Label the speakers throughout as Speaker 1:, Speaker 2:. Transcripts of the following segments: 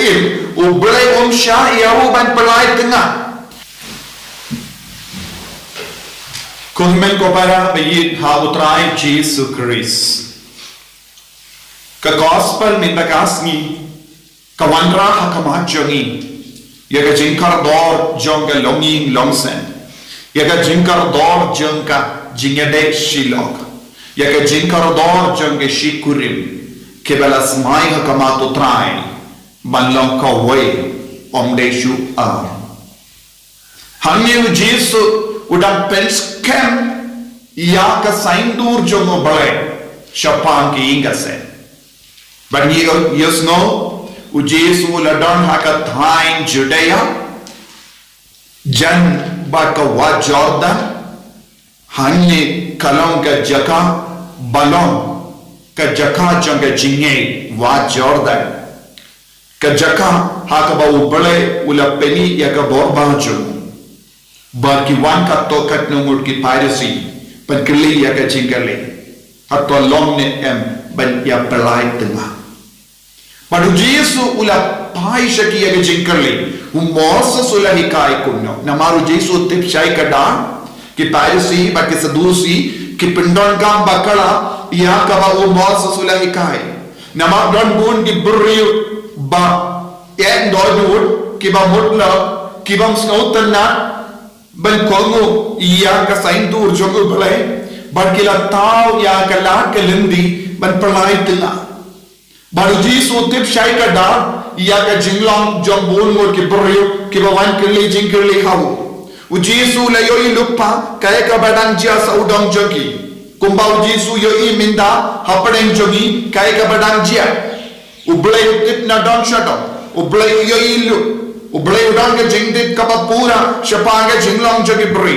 Speaker 1: im ublay sya yahu ban pelai tengah Kunmen ko para bayit ha utray Jesus Christ ka gospel min bagasni ka wanra ha kamajongi yaga jinkar dor jonga longing longsen yaga jinkar dor jonga jingade shilok yaga jinkar dor jonga shikurim kebalas mai ha kamato trai banlong ka way omdeshu hanyu Jesus udang penskem ya ka saindur jongo bale shapang ki ingase but yes no u Jesus ladon ha ka thain Judea jan ba ka wa Jordan hanne kalong ka jaka balong ka jaka jonga jinge wa Jordan ka jaka ha ka ba u bale ula peni ya ka bor ba jongo Bagi wan ka tokat nungul ki piracy pan keli ya ka jingkali atau long ne ban ya pelai tengah padu Yesu ula pai shaki ya ka jingkali Moses ula hikai kunno namaru Yesu tip shai kada ki piracy ba ki sadusi ki pindon kam bakala ya ka ba Moses ula hikai namar don bun ki burriu ba en dodud ki ba mutla ki bam snautanna ban kongo iya ka saindur jogo balai barkila taw ya ka la kalindi ban palai tila baru Yesu tip shai ka da iya ka jinglong jombul mor ki buryo ki bawan kili jingkili hawo u Yesu la yo lupa kay ka badang jia sa udong jogi kumbau Yesu yo minda hapadeng jogi kay ka badang jia u blay tip na don shato u blay yo ilu ublay udang ke jingdit kapa pura shapanga jinglong jogi bri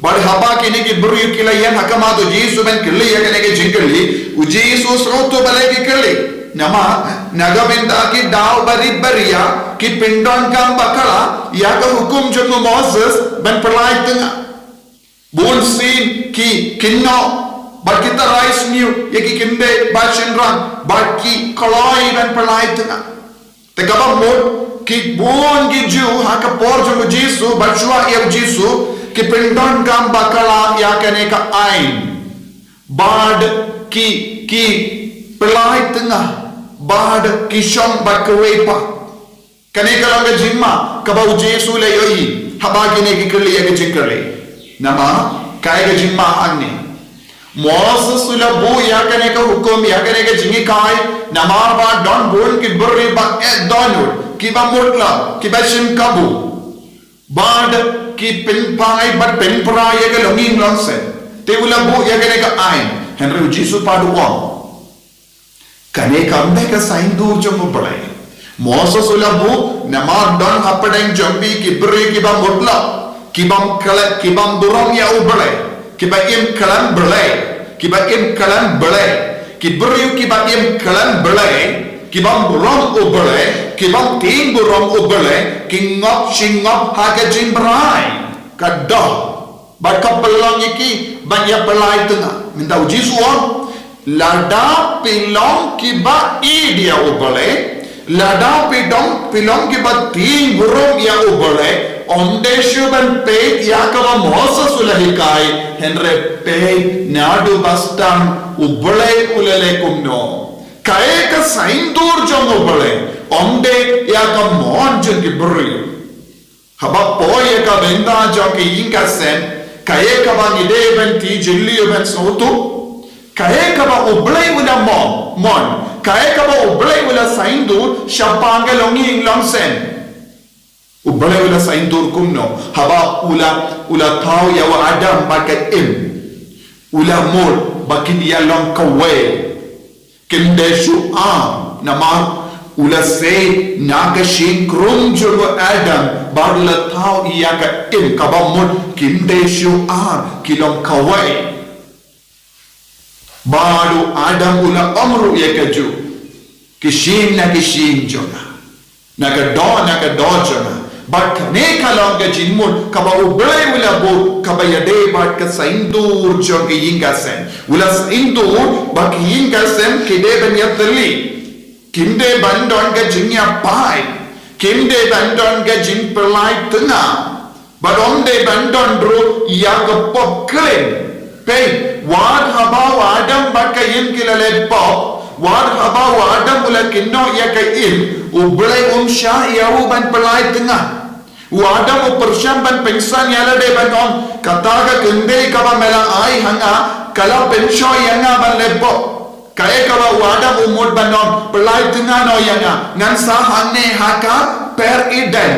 Speaker 1: bad haba kini ki bri kila yan hakama to Yesu ben kili ya kene ke jingli u Yesu sroto bale ki kili nama nagabenda ki daw bari bariya ki pindon kam bakala ya ka hukum jogu Moses ben perlai tengah bul sin ki kinno bad kita rice new ya ki kinde ba shinran bad ki koloi ben perlai tengah te kaba mod ki bon ki ju ha ka por jo Yesu bachua ya Yesu ki pindon kam bakala ya kane ka ain bad ki pelai tengah bad ki shong bakwepa kane ka lang jimma ka ba Yesu le yoi haba kine ki kali ya jikale nama kai ka jimma anne Moses ula bu ya kane ka hukum ya kane ka jingi kai namar ba don bon ki burri ba donur kiba mutla kiba shim kabu bad ki pinpai but pinpra ya ga longing longse te ula bu ya ga ain henry Yesu padu wa kane kambe ka saindur jomo balai Moses ula bu namar don hapadeng jambi ki bri kiba mutla kibam kala kibam durong ya ubalai kiba im kalan balai kiba im kalan balai ki bri kiba im kalan balai kibam burong ubale kibam ting burong ubale kingop shingop haga jimbrai kada ba kapelang iki banya pelai tengah minta uji suam lada pilong kiba i dia ubale lada pilong kiba ting burong ya ubale ondeshu ban pe ya kama Moses ulahikai henre pe nadu bastan ubale ulale kumno kaya ka saindur jongo bale omde ya ka mon jongi bri haba poye ka benda jongi inka sen kaya ka ba ide ben ti jilli ben soto kaya ka ba oblay wala mon kaya ka ba oblay wala saindur shapanga longi inglam sen oblay wala saindur kumno haba ula tau ya wa adam baka ula mol bakin ya long kawe Kindeshu nama ula se naga shin krum jogo Adam barla tau iya ka kabamud kindeshu kilom kawai baru Adam ula omru ya kaju kishin joga naga do joga but kane kalong ka jinmud kaba ublay ula bo kaba yade bat ka saindur jogi inga sen ula saindur bak inga sen kide ben yatli Kim de bandon ke jingya pai. Kim de bandon ke jing pelai tengah. But de bandon dro ya ke pop kling. Pay wad haba wadam bakayin kilale pop. Wad haba wadam ula kinno ya kain. Ublay sya ya ban pelai tengah. Wadam persyam ban pengsan ya de bandon. Kataga kende kaba mela ai hanga. Kalau pensyo yanga ban lepo. Kaya kawa wada umur banon pelai tengah no yanga ngan sahane haka per iden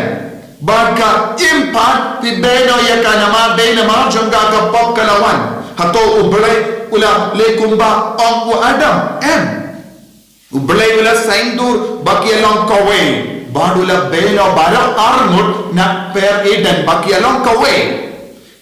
Speaker 1: baka impact ti beno yaka nama beno ma jongga ka pop kalawan hato ublay ula lekumba on u adam ublay ula saindur baki along kawe badula beno baro armut na per iden baki along kawe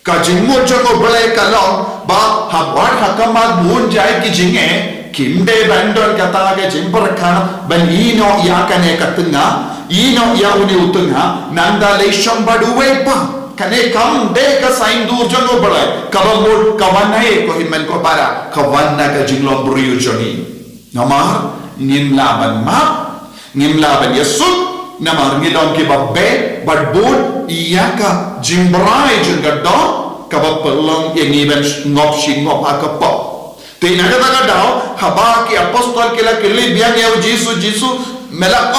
Speaker 1: kajingmo jongo ublay kalong ba habwan hakamad mun jay ki jinge Kimde bandon kata ke jempar kan ban ino ya kane katenga ino ya uni utenga nanda leisham baduwe pa kane kam de ka sain dur jono bala kabamur kawanai ko himmen ko para kawanna ka jinglom buriu joni namar nimlaban ma nimlaban yesut namar ngilom ke babbe badbud iya ka jimbrai jengado kabapelong yang iban ngop shingop akapop Tina kata daw haba ki apostol kila kili biang ya Jisu mela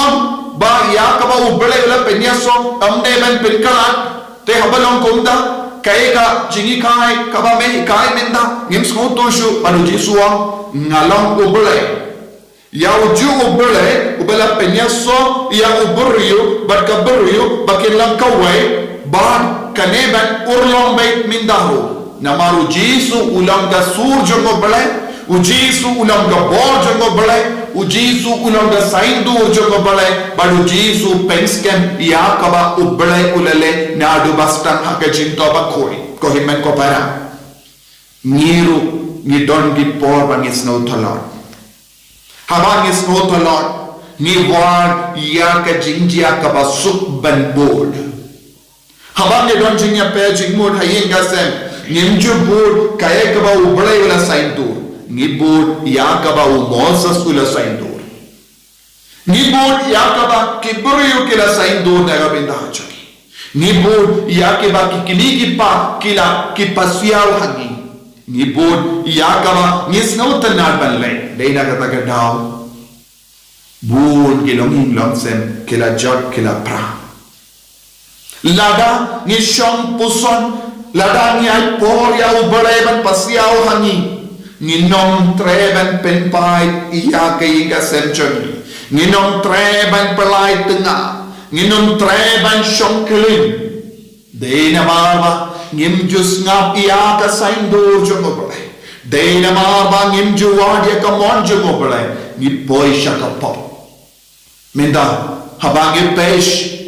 Speaker 1: ba ya kaba ubele ula penyaso amde ben pinkalat te habalong kunda kaya ka jingi kai kaba me kai menda ngim smoto shu anu Jisu ngalong ubele ya uju ubele penyaso ya uburiyo bat kaburiyo bakilang kawai ba kaneban urlong bait mindahu Namaru Jisu ulang ga sur jongo balai, Jisu ulang ga bor jongo balai, Jisu ulang ga saindu jongo balai, baru Jisu penskem ya kaba ubalai ulale nadu bastan haka jinto ba koi, ko himen ko para. Niru ni don gi por bangis no tolor. Habangis no tolor, ni war ya ka jinjia kaba suk ban bod. Habang ni don jingya pe jingmod hayin ga sem. Nimju bud kaya kaba ublay ula saintur ngibud ya kaba umosas ula saintur ngibud ya kaba kiburiyo kila saintur naga bindahachaki ngibud ya kaba kikiligi pa kila kipasyaw hangi ngibud ya kaba ngisnautan narbanlay day nagataga daw bud kilonging longsem kila jod kila pra lada nishong puson Ladang yang por ya ubare ban pasiao hangi nginom treban penpai iya ke inga semchon nginom treban pelai tengah nginom treban shongkelin deina marba ngimjus ngap iya ka saindur jongo bale deina marba ngimju wadia ka mon jongo bale ngipoi shakapop menda habangi pesh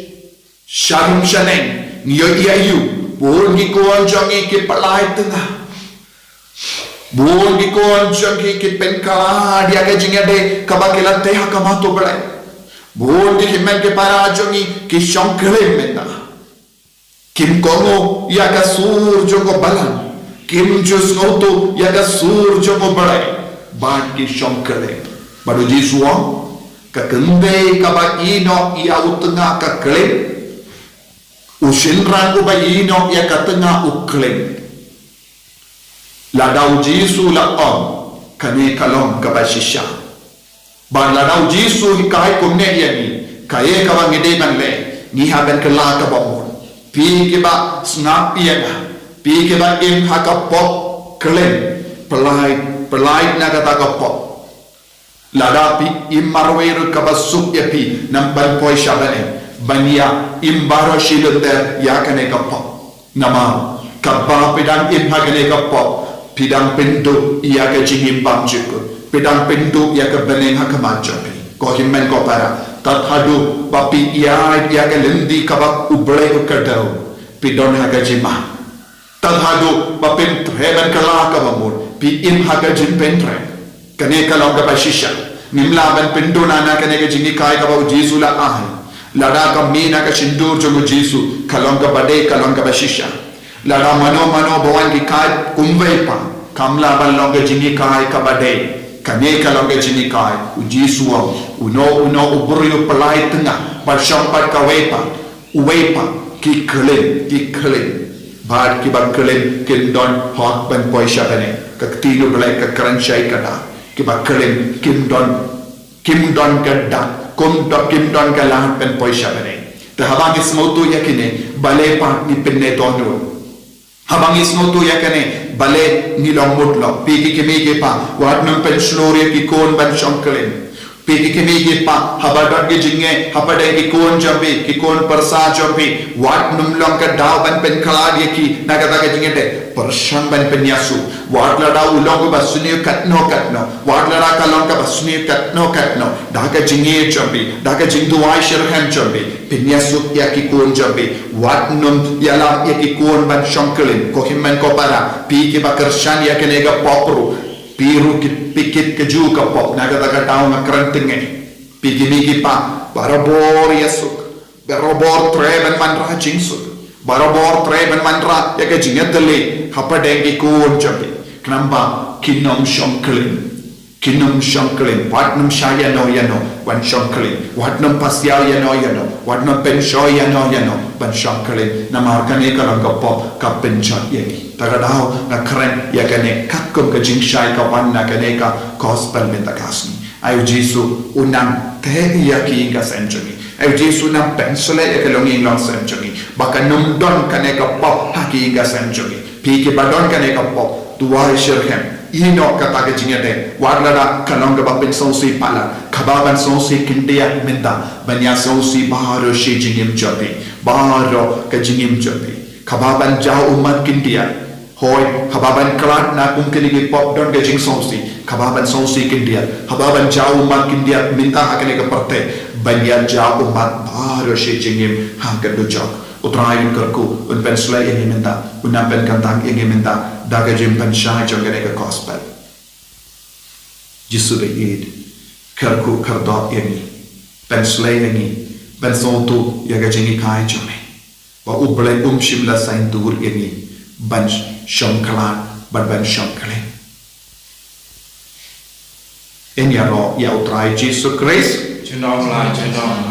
Speaker 1: sharum shaneng ngiyo iyayu Buon gi kon jangi ki palai tengah. Buon gi kon jangi ki penkala dia ke jingade kabakela teh kamato belai. Buon gi himen ke para jangi ki shongkele menda. Kim kongo ya ka sur jongo balan. Kim jus ngoto ya ka sur jongo belai. Ban ki shongkele. Baru jisuang ka kende kabak ino ia utengah ka kele. Usinran ubayino ya katengah ukling. Ladau Jisu la kani kalong kabasisya. Ban ladau Jisu hikai kumne yani kaye kabang ide ban le ni haben kela kabamur. Pi kiba snap yana. Pi kiba im hakapop kling. Pelai nagata kapop. Lada pi imarweru kabasuk ya pi nampan poi syabane. Bania imbaro shiluter ya kane kapop nama kabba pidang imha kane kapop pidang pintu ya ke jingim pamjikut pidang pintu ya ke beneng hakamajapi ko himmen ko para tathadu papi ya ke lendi kabak ublay ukadau pidon hagajima tathadu papin treben kala kabamur pi im hagajin pentre kane kalong kabashisha nimlaban pintu nana kane ke jingi kai kabau jisula ahi Lada ka mina ka sindur jongo Jisu kalong ka bade kalong ka basisya lada mano bawan ki kai kumway pa kamla ban long ka jingi kai ka bade Kane kalong ke jini kai ujisuam uno ubrio pelai tengah bersyampat kawepa uwepa ki kelen bad ki bak kelen kindon hot ban poisha bane kaktino belai ka kranchai kada ki bak kelen kimdon kada kimdon kalah ban poisha bane te habang ismoto yakine bale pa ni penne tono habang ismoto yakane bale nilong mutlo piki kemige pa wat num pen sloria ki kon ban shanklen piki kemige pa habadon ge jinge habade ki kon jambe ki kon persa jambe wat num long ka daw ban pen khala ye ki nagata ge jinge de pershang ban pen yasu wat la daw long ba suni katno wat la ra ka long ka basuni katno da ka jinge jambe da ka jingdu ai sherham jambe pen yasu ya ki kon jambe wat num yala ya ki kon ban shanklen ko himmen ko para pi ke bakershan ya kene ga popru piru ki pikit ke ju ka pop naga daga taw na krantinge pi ki mi ki pa barabor yasuk barabor treben man ra jingsuk barabor treben man ra ya ke jingatale hapade ki kon jabe knamba kinnom shanklen watnum shaya no yano wan shanklen watnum pasya yano watnum pensho yano ban shanklen namarkane karanga pop ka pencha yeni tagadao na kren yakane kakkum ka jingshai ka wan na kane ka gospel metagasni ayu Jesu unang te yaki ka century ayu Jesu na pensole yakalongi long century baka numdon kane ka pop haki ka century piki badon kane ka pop tuwa shirhem ino kata ke jingade warla kalonga ba pen sonsi pala kababan sonsi kindia menda banya sonsi baro she jingim jobi baro ka jingim jobi kababan jao umat kindia hoy kababan klat na kumkini pop don ke jing sonsi kababan sonsi kindia kababan jao umat kindia minta hakane ka parte banya jao umat baro she jingim hakan do jok utrayin kerku un pen slay ini minta unam pen kantang ini minta daga jim pen shai jogane ka gospel jisu be id kerku kerdo ini pen slay ini pen sontu yaga jingi kai jome wa uble shimla sain dur ini ban shomkala ban shomkale en ya ro ya utray Jesu Christ
Speaker 2: Jenong la jenong